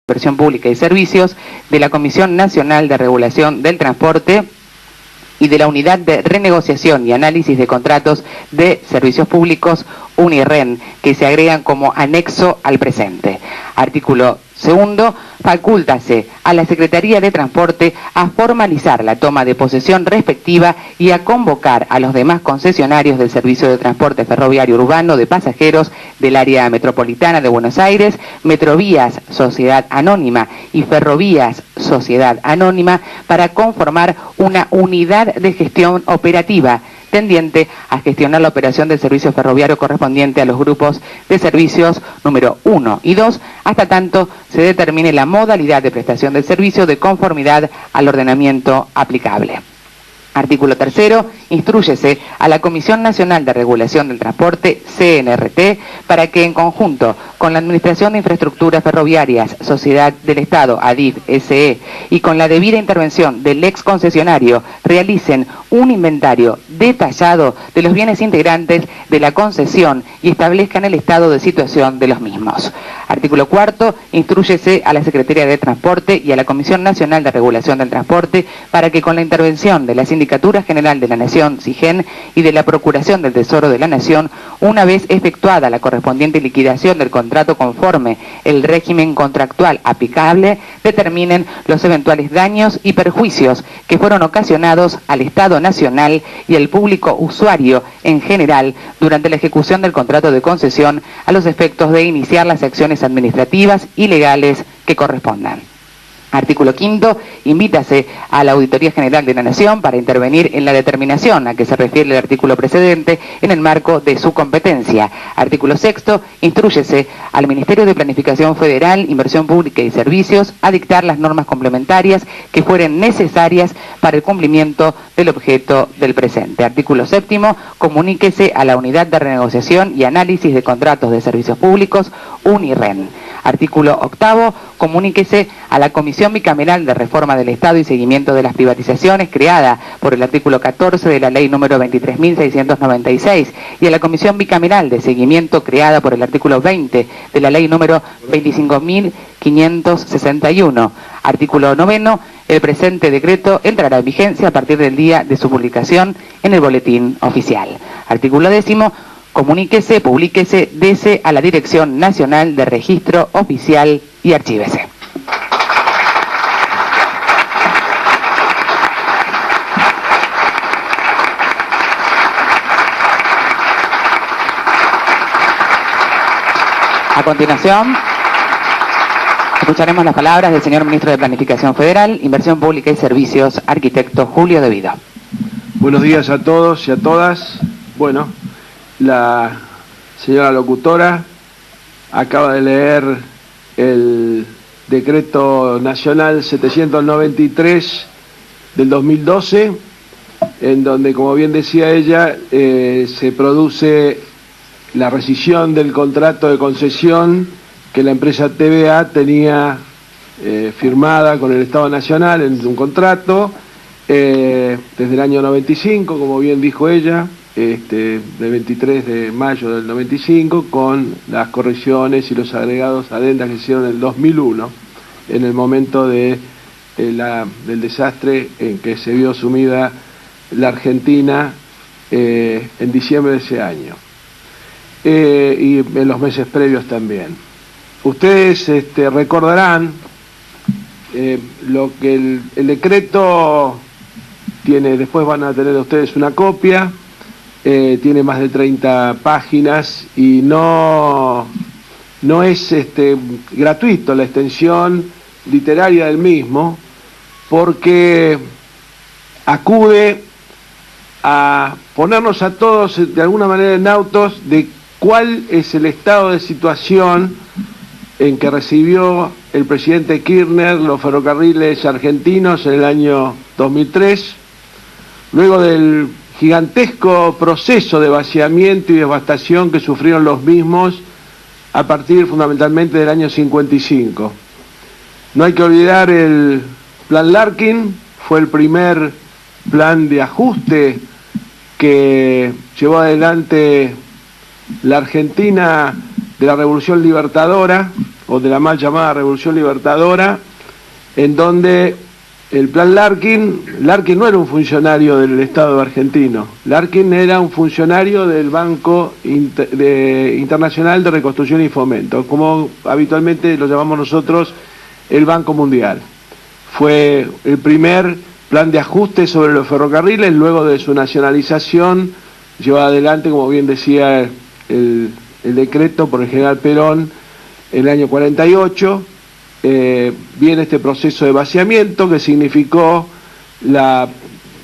Inversión Pública y Servicios, de la Comisión Nacional de Regulación del Transporte y de la Unidad de Renegociación y Análisis de Contratos de Servicios Públicos, UNIREN, que se agregan como anexo al presente. Artículo segundo, facúltase a la Secretaría de Transporte a formalizar la toma de posesión respectiva y a convocar a los demás concesionarios del servicio de transporte ferroviario urbano de pasajeros del área metropolitana de Buenos Aires, Metrovías Sociedad Anónima y Ferrovías Sociedad Anónima, para conformar una unidad de gestión operativa tendiente a gestionar la operación del servicio ferroviario correspondiente a los grupos de servicios número 1 y 2, hasta tanto se determine la modalidad de prestación del servicio de conformidad al ordenamiento aplicable. Artículo tercero, instrúyese a la Comisión Nacional de Regulación del Transporte, CNRT, para que en conjunto con la Administración de Infraestructuras Ferroviarias, Sociedad del Estado, ADIF, SE, y con la debida intervención del ex concesionario, realicen un inventario detallado de los bienes integrantes de la concesión y establezcan el estado de situación de los mismos. Artículo cuarto, instrúyese a la Secretaría de Transporte y a la Comisión Nacional de Regulación del Transporte para que con la intervención de la Sindicatura General de la Nación, SIGEN, y de la Procuración del Tesoro de la Nación, una vez efectuada la correspondiente liquidación del contrato conforme el régimen contractual aplicable, determinen los eventuales daños y perjuicios que fueron ocasionados al Estado Nacional y al público usuario en general durante la ejecución del contrato de concesión, a los efectos de iniciar las acciones administrativas y legales que correspondan. Artículo quinto, invítase a la Auditoría General de la Nación para intervenir en la determinación a que se refiere el artículo precedente en el marco de su competencia. Artículo sexto, instrúyese al Ministerio de Planificación Federal, Inversión Pública y Servicios a dictar las normas complementarias que fueren necesarias para el cumplimiento del objeto del presente. Artículo séptimo, comuníquese a la Unidad de Renegociación y Análisis de Contratos de Servicios Públicos, UNIREN. Artículo octavo, comuníquese a la Comisión Bicameral de Reforma del Estado y Seguimiento de las Privatizaciones, creada por el artículo 14 de la Ley número 23.696, y a la Comisión Bicameral de Seguimiento, creada por el artículo 20 de la Ley número 25.561. Artículo noveno, el presente decreto entrará en vigencia a partir del día de su publicación en el Boletín Oficial. Artículo décimo, comuníquese, publíquese, dese a la Dirección Nacional de Registro Oficial y archívese. A continuación, escucharemos las palabras del señor Ministro de Planificación Federal, Inversión Pública y Servicios, arquitecto Julio De Vido. Buenos días a todos y a todas. Bueno, la señora locutora acaba de leer el decreto nacional 793 del 2012, en donde, como bien decía ella, se produce la rescisión del contrato de concesión que la empresa TVA tenía firmada con el Estado Nacional en un contrato desde el año 95, como bien dijo ella, del 23 de mayo del 95, con las correcciones y los agregados adendas que hicieron en el 2001, en el momento del desastre en que se vio sumida la Argentina en diciembre de ese año, y en los meses previos también. Ustedes recordarán lo que el decreto tiene. Después van a tener ustedes una copia. Tiene más de 30 páginas y no es gratuito la extensión literaria del mismo, porque acude a ponernos a todos de alguna manera en autos de cuál es el estado de situación en que recibió el presidente Kirchner los ferrocarriles argentinos en el año 2003, luego del gigantesco proceso de vaciamiento y devastación que sufrieron los mismos a partir fundamentalmente del año 55. No hay que olvidar el Plan Larkin, fue el primer plan de ajuste que llevó adelante la Argentina de la Revolución Libertadora, o de la mal llamada Revolución Libertadora, en donde el plan Larkin no era un funcionario del Estado argentino, Larkin era un funcionario del Banco Internacional de Reconstrucción y Fomento, como habitualmente lo llamamos nosotros el Banco Mundial. Fue el primer plan de ajuste sobre los ferrocarriles, luego de su nacionalización, llevado adelante, como bien decía el decreto por el general Perón, en el año 48, viene este proceso de vaciamiento que significó la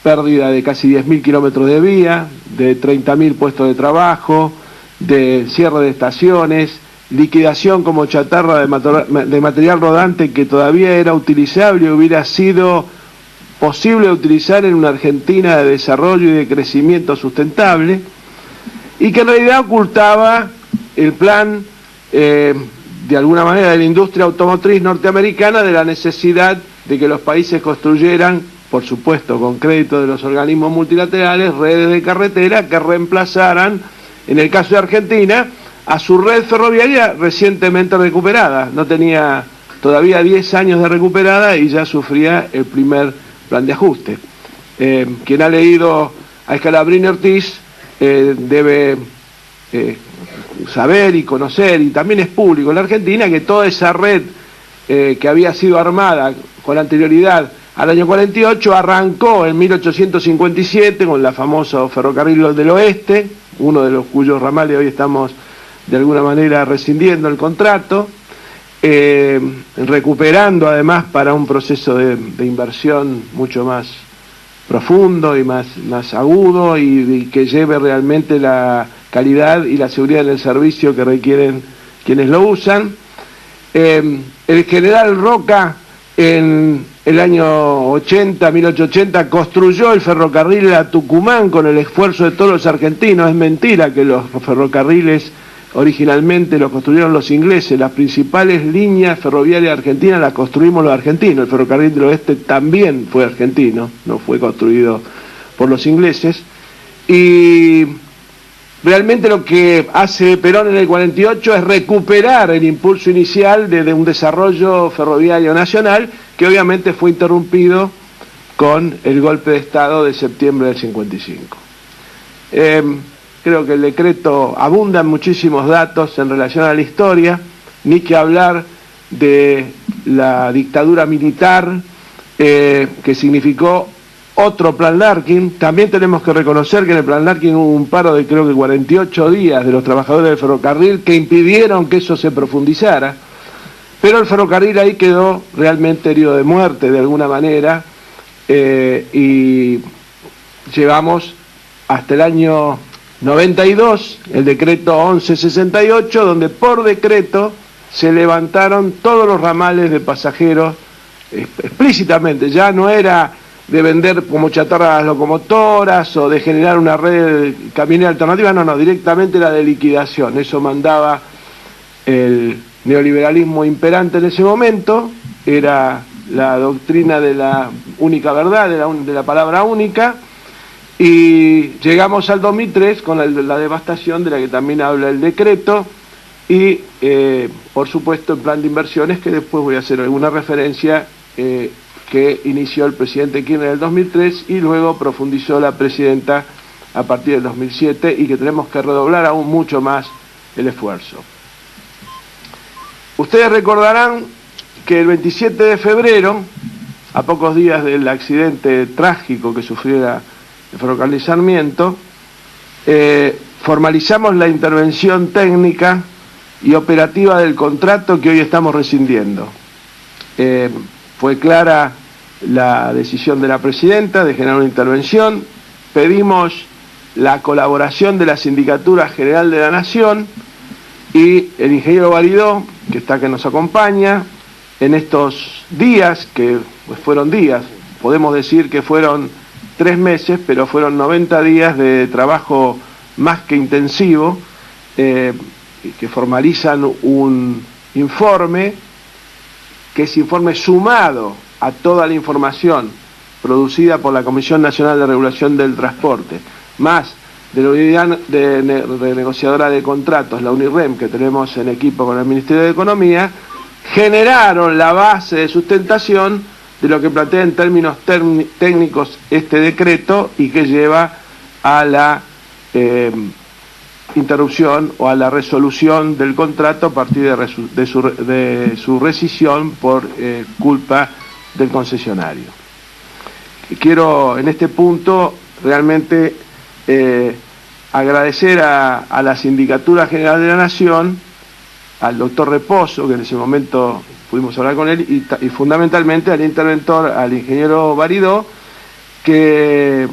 pérdida de casi 10.000 kilómetros de vía, de 30.000 puestos de trabajo, de cierre de estaciones, liquidación como chatarra de material rodante que todavía era utilizable y hubiera sido posible utilizar en una Argentina de desarrollo y de crecimiento sustentable, y que en realidad ocultaba el plan de alguna manera de la industria automotriz norteamericana, de la necesidad de que los países construyeran, por supuesto con crédito de los organismos multilaterales, redes de carretera que reemplazaran, en el caso de Argentina, a su red ferroviaria recientemente recuperada. No tenía todavía 10 años de recuperada y ya sufría el primer plan de ajuste. Quien ha leído a Scalabrini Ortiz debe saber y conocer, y también es público en la Argentina, que toda esa red que había sido armada con anterioridad al año 48 arrancó en 1857 con la famosa Ferrocarril del Oeste, uno de los cuyos ramales hoy estamos de alguna manera rescindiendo el contrato, recuperando además para un proceso de inversión mucho más profundo y más agudo, y que lleve realmente la calidad y la seguridad en el servicio que requieren quienes lo usan. El general Roca en el año 1880 construyó el ferrocarril a Tucumán con el esfuerzo de todos los argentinos. Es mentira que los ferrocarriles originalmente los construyeron los ingleses. Las principales líneas ferroviarias argentinas las construimos los argentinos. El ferrocarril del Oeste también fue argentino, no fue construido por los ingleses. Y realmente lo que hace Perón en el 48 es recuperar el impulso inicial de un desarrollo ferroviario nacional, que obviamente fue interrumpido con el golpe de Estado de septiembre del 55. Creo que el decreto abunda en muchísimos datos en relación a la historia, ni que hablar de la dictadura militar que significó otro plan Larkin. También tenemos que reconocer que en el plan Larkin hubo un paro de creo que 48 días de los trabajadores del ferrocarril que impidieron que eso se profundizara, pero el ferrocarril ahí quedó realmente herido de muerte de alguna manera, y llevamos hasta el año 92 el decreto 1168, donde por decreto se levantaron todos los ramales de pasajeros explícitamente. Ya no era de vender como chatarra las locomotoras o de generar una red camionera alternativa, no, directamente era de liquidación. Eso mandaba el neoliberalismo imperante en ese momento, era la doctrina de la única verdad, de la palabra única. Y llegamos al 2003 con la devastación de la que también habla el decreto y, por supuesto, el plan de inversiones, que después voy a hacer alguna referencia, que inició el presidente Kirchner en el 2003 y luego profundizó la presidenta a partir del 2007, y que tenemos que redoblar aún mucho más el esfuerzo. Ustedes recordarán que el 27 de febrero, a pocos días del accidente trágico que sufriera el ferrocarril Sarmiento, formalizamos la intervención técnica y operativa del contrato que hoy estamos rescindiendo. Fue clara la decisión de la presidenta de generar una intervención. Pedimos la colaboración de la Sindicatura General de la Nación y el ingeniero Baridó, que nos acompaña en estos días, que pues fueron días, podemos decir que fueron 3 meses, pero fueron 90 días de trabajo más que intensivo, que formalizan un informe, que es informe sumado a toda la información producida por la Comisión Nacional de Regulación del Transporte, más de la unidad de negociadora de contratos, la UNIREM, que tenemos en equipo con el Ministerio de Economía, generaron la base de sustentación de lo que plantea en términos técnicos este decreto y que lleva a la interrupción o a la resolución del contrato a partir de su rescisión por culpa del concesionario. Quiero en este punto realmente agradecer a la Sindicatura General de la Nación, al doctor Reposo, que en ese momento pudimos hablar con él, y fundamentalmente al interventor, al ingeniero Baridó, que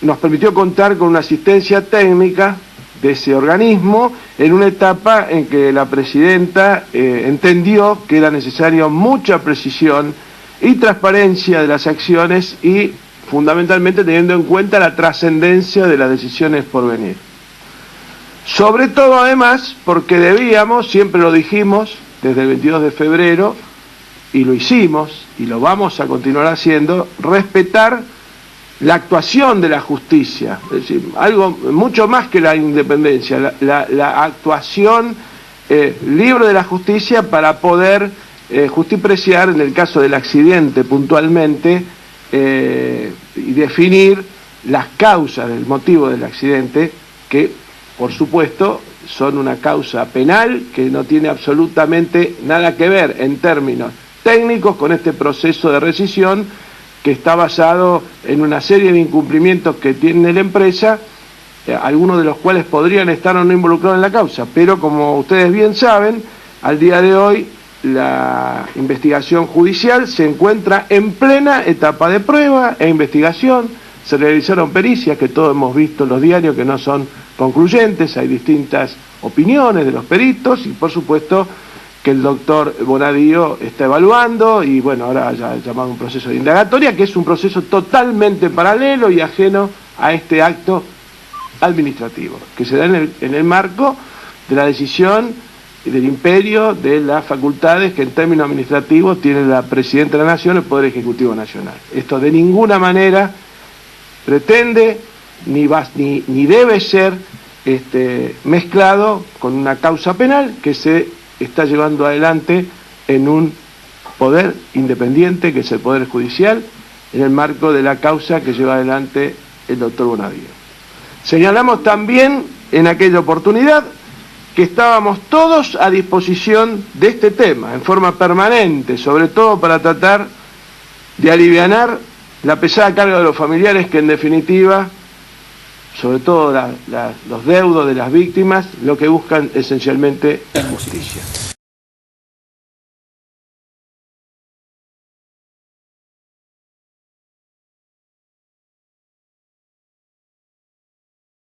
nos permitió contar con una asistencia técnica de ese organismo en una etapa en que la presidenta entendió que era necesaria mucha precisión y transparencia de las acciones y fundamentalmente teniendo en cuenta la trascendencia de las decisiones por venir. Sobre todo además porque debíamos, siempre lo dijimos desde el 22 de febrero y lo hicimos y lo vamos a continuar haciendo, respetar la actuación de la justicia, es decir, algo mucho más que la independencia, la actuación libre de la justicia para poder justipreciar en el caso del accidente puntualmente y definir las causas del motivo del accidente, que por supuesto son una causa penal que no tiene absolutamente nada que ver en términos técnicos con este proceso de rescisión que está basado en una serie de incumplimientos que tiene la empresa, algunos de los cuales podrían estar o no involucrados en la causa, pero como ustedes bien saben, al día de hoy la investigación judicial se encuentra en plena etapa de prueba e investigación. Se realizaron pericias que todos hemos visto en los diarios que no son concluyentes, hay distintas opiniones de los peritos y por supuesto que el doctor Bonadío está evaluando y bueno, ahora ya ha llamado un proceso de indagatoria, que es un proceso totalmente paralelo y ajeno a este acto administrativo, que se da en el marco de la decisión del imperio de las facultades que en términos administrativos tiene la Presidenta de la Nación, el Poder Ejecutivo Nacional. Esto de ninguna manera pretende ni debe ser mezclado con una causa penal que se está llevando adelante en un poder independiente, que es el Poder Judicial, en el marco de la causa que lleva adelante el doctor Bonadío. Señalamos también en aquella oportunidad que estábamos todos a disposición de este tema, en forma permanente, sobre todo para tratar de alivianar la pesada carga de los familiares que en definitiva, sobre todo los deudos de las víctimas, lo que buscan esencialmente es justicia.